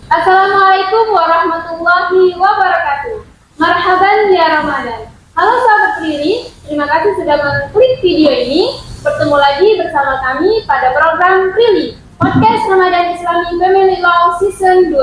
Assalamualaikum warahmatullahi wabarakatuh. Marhaban ya Ramadan. Halo sahabat Riri, terima kasih sudah mengklik video ini. Bertemu lagi bersama kami pada program Riri, Podcast Ramadan Islami Family Law Season 2.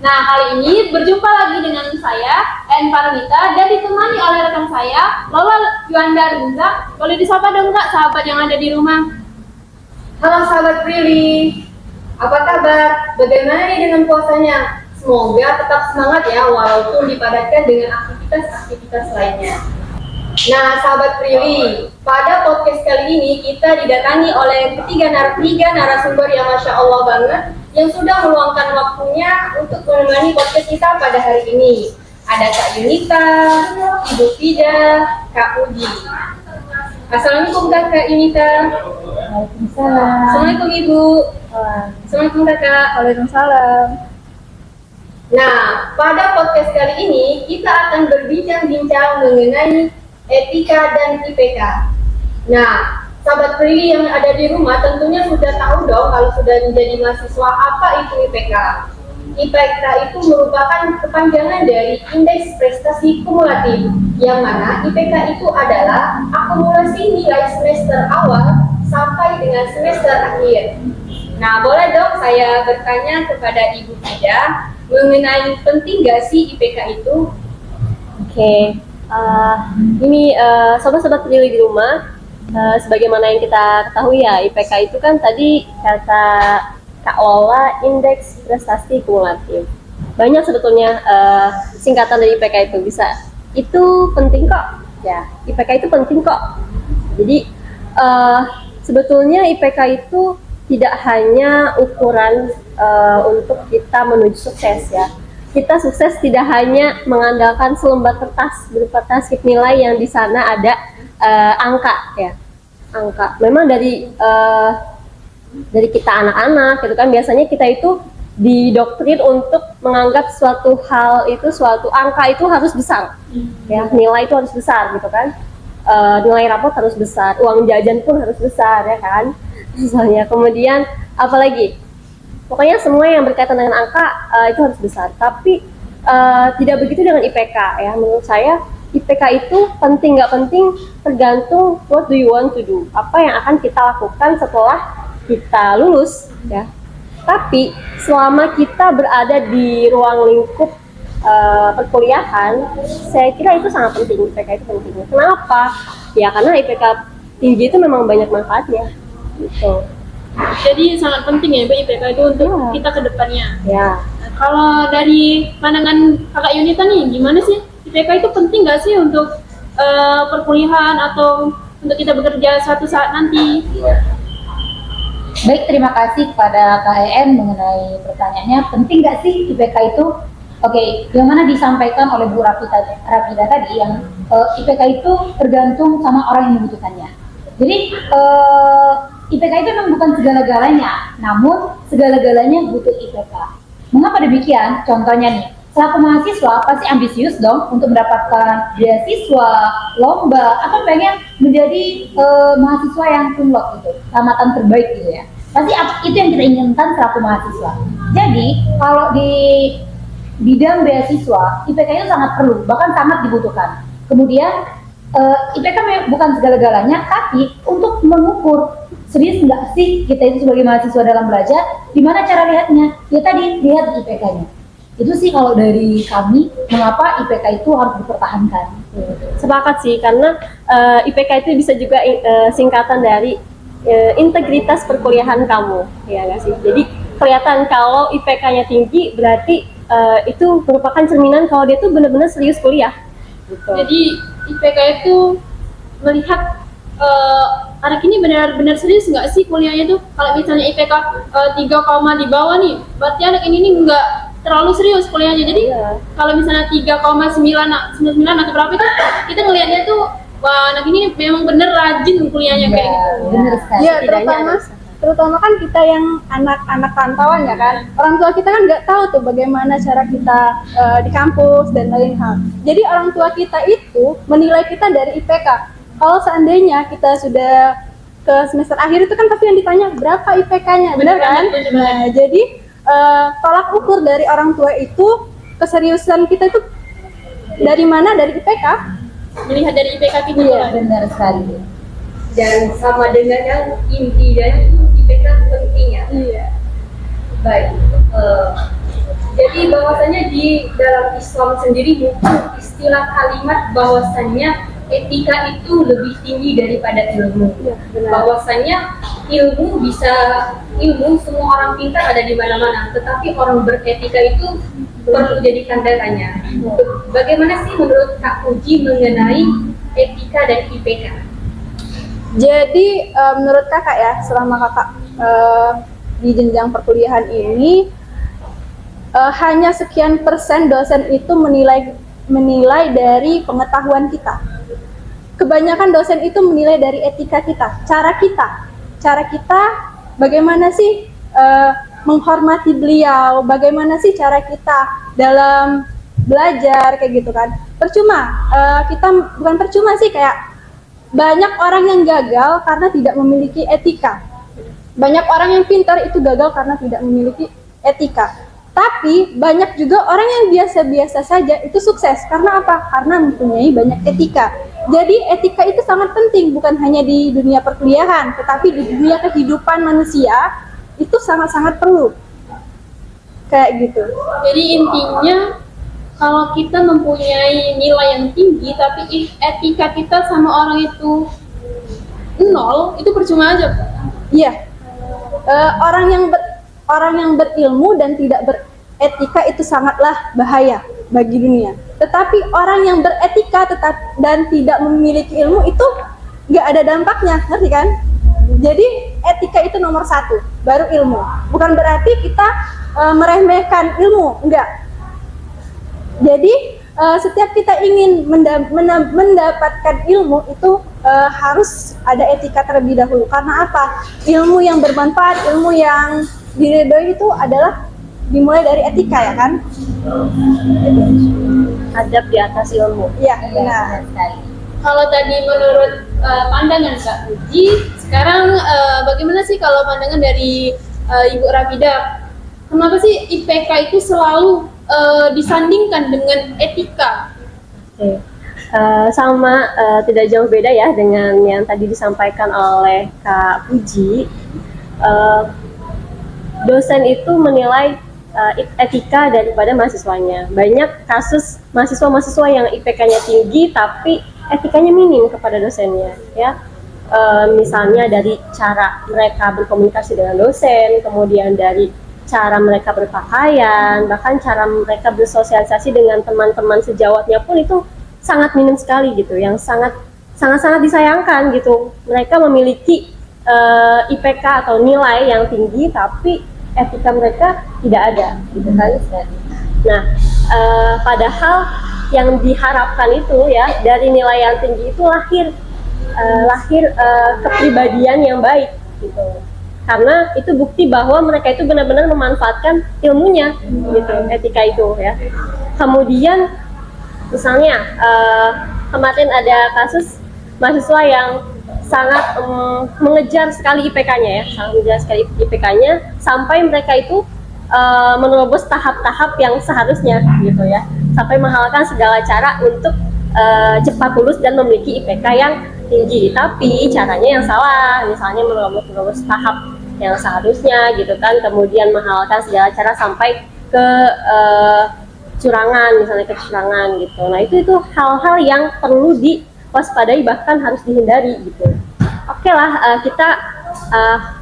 Nah, kali ini berjumpa lagi dengan saya, N. Parmita, dan ditemani oleh rekan saya, Lola Yuanda Rinza. Boleh disapa dong Kak, sahabat yang ada di rumah. Halo sahabat Prilly, apa kabar? Bagaimana nih dengan puasanya? Semoga tetap semangat ya, walaupun dipadatkan dengan aktivitas-aktivitas lainnya. Nah sahabat Prilly, pada podcast kali ini kita didatangi oleh tiga narasumber yang Masya Allah banget, yang sudah meluangkan waktunya untuk menemani podcast kita pada hari ini. Ada Kak Yunita, Ibu Fida, Kak Uji. Assalamualaikum Kak Yunita. Waalaikumsalam. Assalamualaikum Ibu. Assalamualaikum Kakak. Waalaikumsalam. Nah, pada podcast kali ini kita akan berbincang-bincang mengenai etika dan IPK. Nah, sahabat Prilly yang ada di rumah tentunya sudah tahu dong kalau sudah menjadi mahasiswa apa itu IPK. IPK itu merupakan kepanjangan dari Indeks Prestasi Kumulatif, yang mana IPK itu adalah akumulasi nilai semester awal sampai dengan semester akhir. Nah, boleh dong saya bertanya kepada Ibu Fida mengenai penting gak sih IPK itu? Oke, ini sobat-sobat Prilly di rumah. Sebagaimana yang kita ketahui ya, IPK itu kan tadi kata Kak Lola, Indeks Prestasi Kumulatif. Banyak sebetulnya singkatan dari IPK itu bisa. Itu penting kok, ya. IPK itu penting kok. Jadi sebetulnya IPK itu tidak hanya ukuran untuk kita menuju sukses ya. Kita sukses tidak hanya mengandalkan selembar kertas berupa transkrip nilai yang di sana ada angka ya, angka. Memang dari kita anak-anak gitu kan, biasanya kita itu didoktrin untuk menganggap suatu hal itu, suatu angka itu harus besar ya, nilai itu harus besar gitu kan, nilai rapot harus besar, uang jajan pun harus besar ya kan misalnya. Kemudian apalagi, pokoknya semua yang berkaitan dengan angka itu harus besar. Tapi tidak begitu dengan IPK ya. Menurut saya IPK itu penting nggak penting tergantung what do you want to do, apa yang akan kita lakukan setelah kita lulus ya. Tapi selama kita berada di ruang lingkup perkuliahan, saya kira itu sangat penting. IPK itu penting. Kenapa? Ya karena IPK tinggi itu memang banyak manfaatnya gitu. Jadi sangat penting ya IPK itu untuk kita ke depannya. Ya. Nah, kalau dari pandangan Kakak Yunita nih, gimana sih? IPK itu penting nggak sih untuk perkuliahan atau untuk kita bekerja suatu saat nanti? Baik, terima kasih kepada KEN mengenai pertanyaannya. Penting nggak sih IPK itu? Oke, yang mana disampaikan oleh Bu Rafida tadi, yang IPK itu tergantung sama orang yang membutuhkannya. Jadi IPK itu memang bukan segala-galanya, namun segala-galanya butuh IPK. Mengapa demikian? Contohnya nih, selaku mahasiswa pasti ambisius dong untuk mendapatkan beasiswa, lomba, atau pengen menjadi mahasiswa yang kumlot gitu, tamatan terbaik gitu ya. Pasti itu yang kita inginkan selaku mahasiswa. Jadi kalau di bidang beasiswa, IPK itu sangat perlu, bahkan sangat dibutuhkan. Kemudian IPK bukan segala-galanya, tapi untuk mengukur serius nggak sih kita itu sebagai mahasiswa dalam belajar, gimana cara lihatnya? Ya tadi, lihat IPK-nya. Itu sih kalau dari kami, mengapa IPK itu harus dipertahankan. Sepakat sih, karena IPK itu bisa juga singkatan dari integritas perkuliahan kamu, ya nggak sih? Jadi kelihatan kalau IPK-nya tinggi, berarti itu merupakan cerminan kalau dia tuh benar-benar serius kuliah. Gitu. Jadi IPK itu melihat anak ini benar-benar serius nggak sih kuliahnya tuh. Kalau misalnya IPK 3, di bawah nih, berarti anak ini nggak terlalu serius kuliahnya. Jadi kalau misalnya 3,9 atau berapa itu, kita ngelihatnya tuh wah anak ini memang bener rajin kuliahnya kayak gitu. Bener sekali. Ya, terutama kan kita yang anak-anak rantauan ya kan, orang tua kita kan nggak tahu tuh bagaimana cara kita di kampus dan lain hal. Jadi orang tua kita itu menilai kita dari IPK. Kalau seandainya kita sudah ke semester akhir itu kan pasti yang ditanya berapa IPK-nya, benar kan? Nah, jadi tolak ukur dari orang tua itu keseriusan kita itu dari mana? Dari IPK. Melihat dari IPK kita. Iya, benar sekali. Dan sama dengan yang inti dari IPK pentingnya. Iya. Baik. Jadi bahwasanya di dalam Islam sendiri muncul istilah kalimat bahwasannya etika itu lebih tinggi daripada ilmu. Iya, benar. Bahwasanya ilmu semua orang pintar ada di mana-mana, tetapi orang beretika itu perlu jadi tandanya. Bagaimana sih menurut Kak Puji mengenai etika dan IPK? Jadi menurut kakak ya, selama kakak di jenjang perkuliahan ini hanya sekian persen dosen itu menilai dari pengetahuan kita. Kebanyakan dosen itu menilai dari etika kita, cara kita bagaimana sih menghormati beliau, bagaimana sih cara kita dalam belajar kayak gitu kan. Bukan percuma sih, kayak banyak orang yang gagal karena tidak memiliki etika. Banyak orang yang pintar itu gagal karena tidak memiliki etika. Tapi banyak juga orang yang biasa-biasa saja itu sukses. Karena apa? Karena mempunyai banyak etika. Jadi etika itu sangat penting, bukan hanya di dunia perkuliahan, tetapi di dunia kehidupan manusia itu sangat-sangat perlu. Kayak gitu. Jadi intinya kalau kita mempunyai nilai yang tinggi tapi etika kita sama orang itu nol, itu percuma aja. Iya. Orang yang berilmu dan tidak beretika itu sangatlah bahaya bagi dunia. Tetapi orang yang beretika dan tidak memiliki ilmu itu nggak ada dampaknya, ngerti kan? Jadi etika itu nomor 1, baru ilmu. Bukan berarti kita meremehkan ilmu, enggak. Jadi setiap kita ingin mendapatkan ilmu itu harus ada etika terlebih dahulu. Karena apa? Ilmu yang bermanfaat, ilmu yang diridhoi itu adalah dimulai dari etika, ya kan? Adab di atas ilmu. Iya, benar. Kalau tadi menurut pandangan Kak Puji, sekarang bagaimana sih kalau pandangan dari Ibu Rafida? Kenapa sih IPK itu selalu disandingkan dengan etika? Oke. Tidak jauh beda ya dengan yang tadi disampaikan oleh Kak Puji. Dosen itu menilai etika daripada mahasiswanya. Banyak kasus mahasiswa-mahasiswa yang IPK-nya tinggi tapi etikanya minim kepada dosennya, ya. Misalnya dari cara mereka berkomunikasi dengan dosen, kemudian dari cara mereka berpakaian, bahkan cara mereka bersosialisasi dengan teman-teman sejawatnya pun itu sangat minim sekali gitu, yang sangat disayangkan gitu. Mereka memiliki IPK atau nilai yang tinggi tapi etika mereka tidak ada gitu kan. Nah, padahal yang diharapkan itu ya dari nilai yang tinggi itu lahir kepribadian yang baik gitu. Karena itu bukti bahwa mereka itu benar-benar memanfaatkan ilmunya gitu, etika itu ya. Kemudian misalnya kemarin ada kasus mahasiswa yang sangat mengejar sekali IPK-nya ya, sangat mengejar sekali IPK-nya sampai mereka itu menerobos tahap-tahap yang seharusnya gitu ya, sampai menghalalkan segala cara untuk cepat lulus dan memiliki IPK yang tinggi, tapi caranya yang salah, misalnya menerobos tahap yang seharusnya gitu kan, kemudian menghalalkan segala cara sampai ke curangan, misalnya kecurangan gitu. Nah itu hal-hal yang perlu diwaspadai, bahkan harus dihindari gitu. Oke lah, kita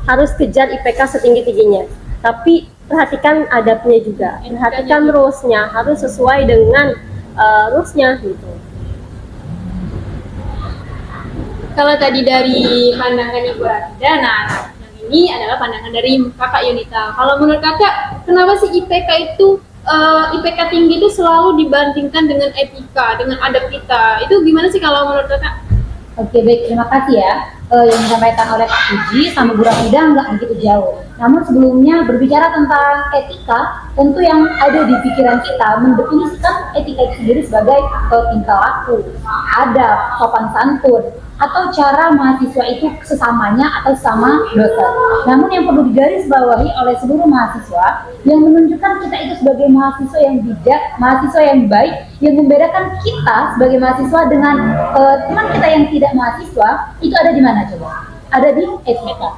harus kejar IPK setinggi-tingginya, tapi perhatikan adabnya juga, perhatikan rules-nya, harus sesuai dengan rules-nya gitu. Kalau tadi dari pandangan Ibu Rafida, nah yang ini adalah pandangan dari Kakak Yunita. Kalau menurut Kakak, kenapa sih IPK tinggi itu selalu dibandingkan dengan etika, dengan adab kita? Itu gimana sih kalau menurut Kakak? Oke, baik, terima kasih ya. Yang disampaikan oleh Kak Puji sama Bu Rafida nggak begitu jauh. Namun sebelumnya berbicara tentang etika, tentu yang ada di pikiran kita mendefinisikan etika itu sendiri sebagai tingkah laku, adab, sopan santun, atau cara mahasiswa itu sesamanya atau sama dosen. Namun yang perlu digarisbawahi oleh seluruh mahasiswa yang menunjukkan kita itu sebagai mahasiswa yang bijak, mahasiswa yang baik, yang membedakan kita sebagai mahasiswa dengan teman kita yang tidak mahasiswa itu ada di mana coba? Ada di etika.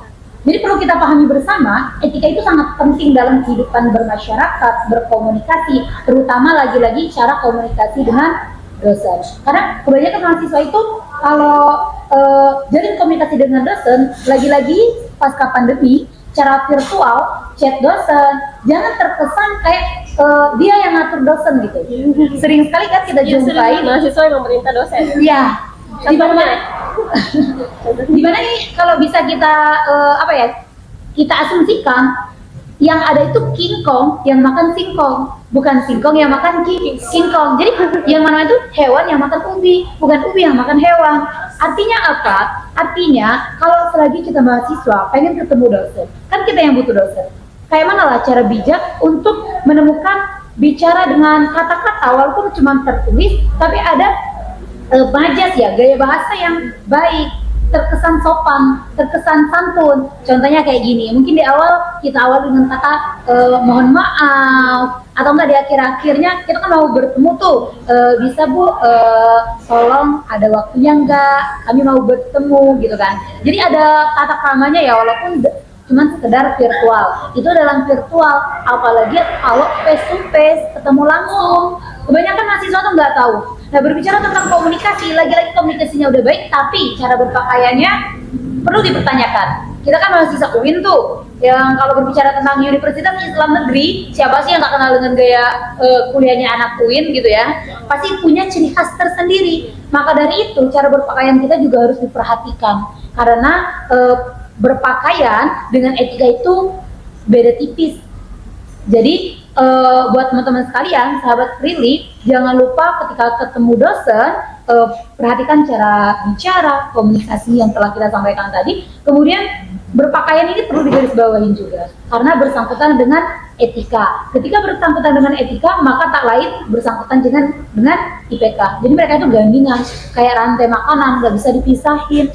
Jadi perlu kita pahami bersama, etika itu sangat penting dalam kehidupan bermasyarakat, berkomunikasi, terutama lagi-lagi cara komunikasi dengan dosen. Karena kebanyakan mahasiswa itu kalau jalin komunikasi dengan dosen, lagi-lagi pasca pandemi, cara virtual, chat dosen, jangan terkesan kayak dia yang ngatur dosen gitu. Sering sekali kan kita jumpai mahasiswa yang memerintah dosen. Iya. Di mana di mana nih kalau bisa kita kita asumsikan yang ada itu King Kong yang makan singkong, bukan singkong yang makan King Kong. Jadi yang mana itu hewan yang makan ubi, bukan ubi yang makan hewan. Artinya apa? Artinya kalau selagi kita mahasiswa pengen ketemu dosen, kan kita yang butuh dosen. Kayak mana lah cara bijak untuk menemukan bicara dengan kata-kata walaupun cuma tertulis, tapi ada majas ya, gaya bahasa yang baik, terkesan sopan, terkesan santun. Contohnya kayak gini, mungkin di awal kita awal dengan kata mohon maaf, atau enggak di akhir-akhirnya kita kan mau bertemu tuh, bisa Bu, tolong ada waktunya enggak, kami mau bertemu gitu kan. Jadi ada kata kramanya ya, walaupun cuman sekedar virtual. Itu dalam virtual, apalagi kalau face to face, ketemu langsung. Kebanyakan mahasiswa tuh nggak tahu. Nah, berbicara tentang komunikasi, lagi-lagi komunikasinya udah baik, tapi cara berpakaiannya perlu dipertanyakan. Kita kan mahasiswa UIN tuh, yang kalau berbicara tentang Universitas Islam Negeri, siapa sih yang nggak kenal dengan gaya kuliahnya anak UIN gitu ya? Pasti punya ciri khas tersendiri. Maka dari itu, cara berpakaian kita juga harus diperhatikan. Karena berpakaian dengan etika itu beda tipis. Jadi buat teman-teman sekalian, sahabat Prilly, jangan lupa ketika ketemu dosen, perhatikan cara bicara, komunikasi yang telah kita sampaikan tadi. Kemudian berpakaian ini perlu digarisbawahi juga, karena bersangkutan dengan etika. Ketika bersangkutan dengan etika, maka tak lain bersangkutan dengan IPK. Jadi mereka itu gandingan, kayak rantai makanan, nggak bisa dipisahin,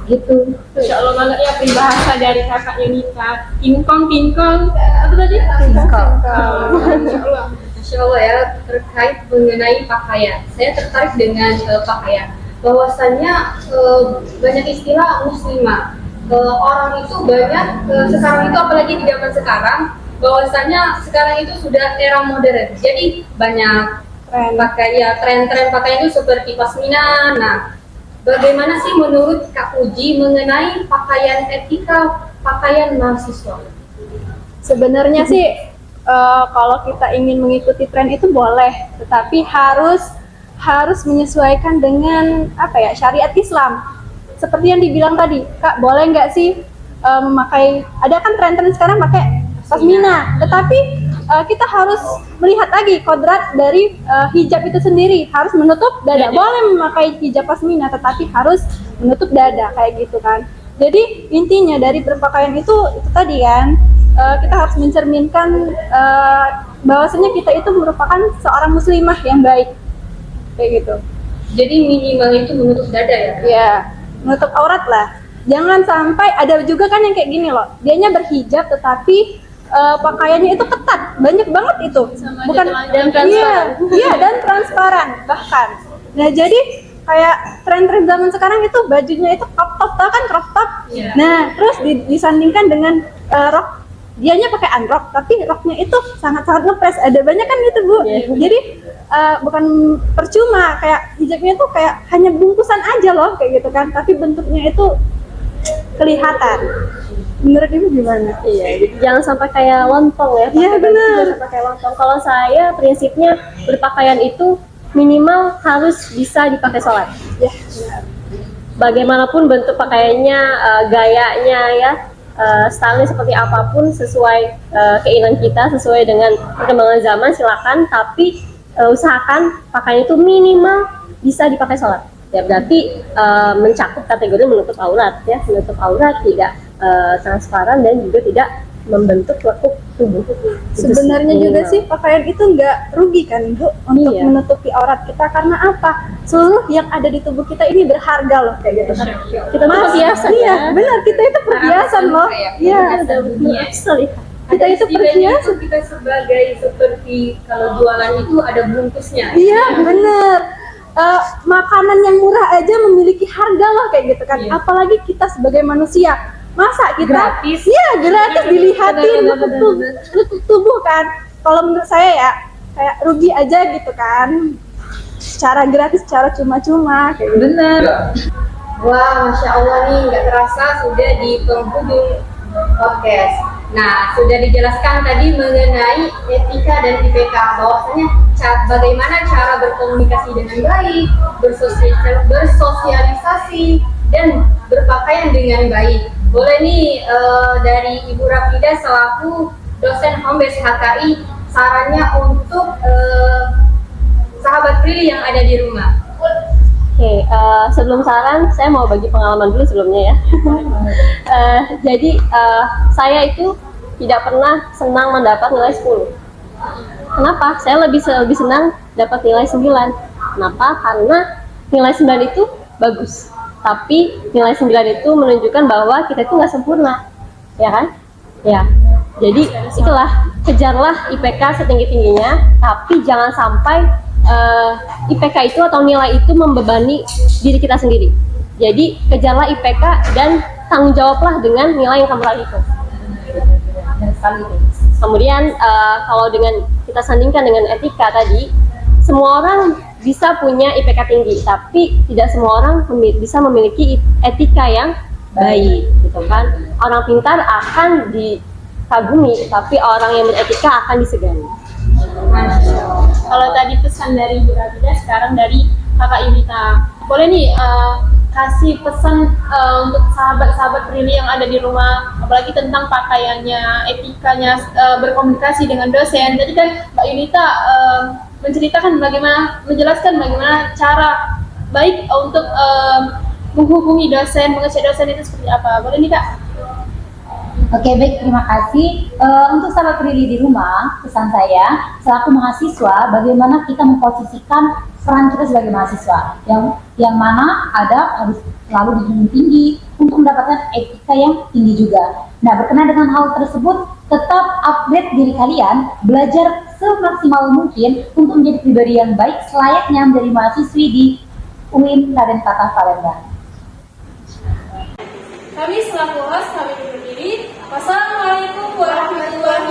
gitu. Masya Allah banget ya peribahasa dari kakak Yunita. Kingkong, apa tadi? Kingkong. Masya Allah ya, terkait mengenai pakaian. Saya tertarik dengan pakaian. Bahwasannya banyak istilah muslimah. Orang itu banyak sekarang itu, apalagi di zaman sekarang, bahwasannya sekarang itu sudah era modern. Jadi banyak tren pakaian itu seperti pasmina. Nah, bagaimana sih menurut Kak Puji mengenai pakaian etika pakaian mahasiswa? Sebenarnya sih kalau kita ingin mengikuti tren itu boleh, tetapi harus menyesuaikan dengan syariat Islam. Seperti yang dibilang tadi, Kak, boleh nggak sih memakai, ada kan tren-tren sekarang pakai pasmina, tetapi kita harus melihat lagi kodrat dari hijab itu sendiri, harus menutup dada. Boleh memakai hijab pasmina, tetapi harus menutup dada, kayak gitu kan. Jadi intinya dari berpakaian itu tadi kan, kita harus mencerminkan bahwasanya kita itu merupakan seorang muslimah yang baik, kayak gitu. Jadi minimal itu menutup dada ya? Ya, menutup aurat lah. Jangan sampai, ada juga kan yang kayak gini loh, dianya berhijab tetapi pakaiannya itu ketat, banyak banget itu. Bukan dan transparan. Iya, dan transparan bahkan. Nah, jadi kayak tren-tren zaman sekarang itu bajunya itu crop top, tau kan crop top? Yeah. Nah, terus disandingkan dengan rok, dianya pakai unrock, tapi roknya itu sangat-sangat ngepres. Ada banyak kan gitu, Bu. Yeah. Jadi bukan percuma, kayak hijabnya tuh kayak hanya bungkusan aja loh, kayak gitu kan. Tapi bentuknya itu kelihatan. Menurut Ibu gimana? Iya, jadi jangan sampai kayak lontong ya. Iya, benar. Jangan sampai kayak lontong. Kalau saya prinsipnya berpakaian itu minimal harus bisa dipakai sholat. Ya, Bagaimanapun bentuk pakaiannya, gayanya ya, stylenya seperti apapun sesuai keinginan kita, sesuai dengan perkembangan zaman silakan. Tapi usahakan pakaian itu minimal bisa dipakai sholat. Ya berarti mencakup kategori menutup aurat ya, menutup aurat tidak transparan dan juga tidak membentuk lekuk tubuh. Itu Sebenarnya sih. juga sih pakaian itu nggak rugi kan Bu untuk Iya. menutupi aurat kita, karena apa? Seluruh yang ada di tubuh kita ini berharga loh kayak gitu kan. Kita tuh perhiasan Iya, ya. benar, kita itu perhiasan loh. Iya, Sekali. kita itu perhiasan. Kita sebagai seperti kalau jualan itu ada bungkusnya. Iya, benar. Makanan yang murah aja memiliki harga loh kayak gitu kan. Apalagi kita sebagai manusia. Masa kita Gratis. Iya, gratis dilihatin lekuk tubuh kan. Kalau menurut saya ya kayak rugi aja gitu kan. Secara gratis, secara cuma-cuma kayak gitu. Bener. Wah, Masya Allah nih, nggak terasa sudah di penghujung podcast. Nah, sudah dijelaskan tadi mengenai etika dan IPK, bahwasanya bagaimana cara berkomunikasi dengan baik, bersosialisasi, dan berpakaian dengan baik. Boleh nih dari Ibu Rafida selaku dosen Home-Base HKI, sarannya untuk sahabat Prilly yang ada di rumah. Oke, sebelum saran, saya mau bagi pengalaman dulu sebelumnya ya. Jadi, saya itu tidak pernah senang mendapat nilai 10. Kenapa? Saya lebih senang dapat nilai 9. Kenapa? Karena nilai 9 itu bagus. Tapi nilai 9 itu menunjukkan bahwa kita itu nggak sempurna. Ya kan? Ya. Jadi, itulah, kejarlah IPK setinggi-tingginya, tapi jangan sampai IPK itu atau nilai itu membebani diri kita sendiri. Jadi kejarlah IPK dan tanggung jawablah dengan nilai yang kamu raih itu. Kemudian kalau dengan kita sandingkan dengan etika tadi, semua orang bisa punya IPK tinggi, tapi tidak semua orang bisa memiliki etika yang baik, gitu kan? Orang pintar akan dikagumi, tapi orang yang beretika akan disegani. Kalau tadi pesan dari Bu Rafida, sekarang dari Kakak Yunita. Boleh nih kasih pesan untuk sahabat-sahabat Prilly yang ada di rumah, apalagi tentang pakaiannya, etikanya, berkomunikasi dengan dosen. Tadi kan Mbak Yunita menceritakan menjelaskan bagaimana cara baik untuk menghubungi dosen, mengecek dosen itu seperti apa. Boleh nih Kak? Oke, baik, terima kasih. Untuk sahabat Prilly di rumah, pesan saya selaku mahasiswa, bagaimana kita memposisikan peran kita sebagai mahasiswa, yang mana ada harus selalu dijunjung tinggi untuk mendapatkan etika yang tinggi juga. Nah, berkenaan dengan hal tersebut, tetap update diri kalian, belajar semaksimal mungkin untuk menjadi pribadi yang baik selayaknya menjadi mahasiswi di UIN Raden Patah Palembang. Kami selaku host, kami undur diri. Wassalamualaikum warahmatullahi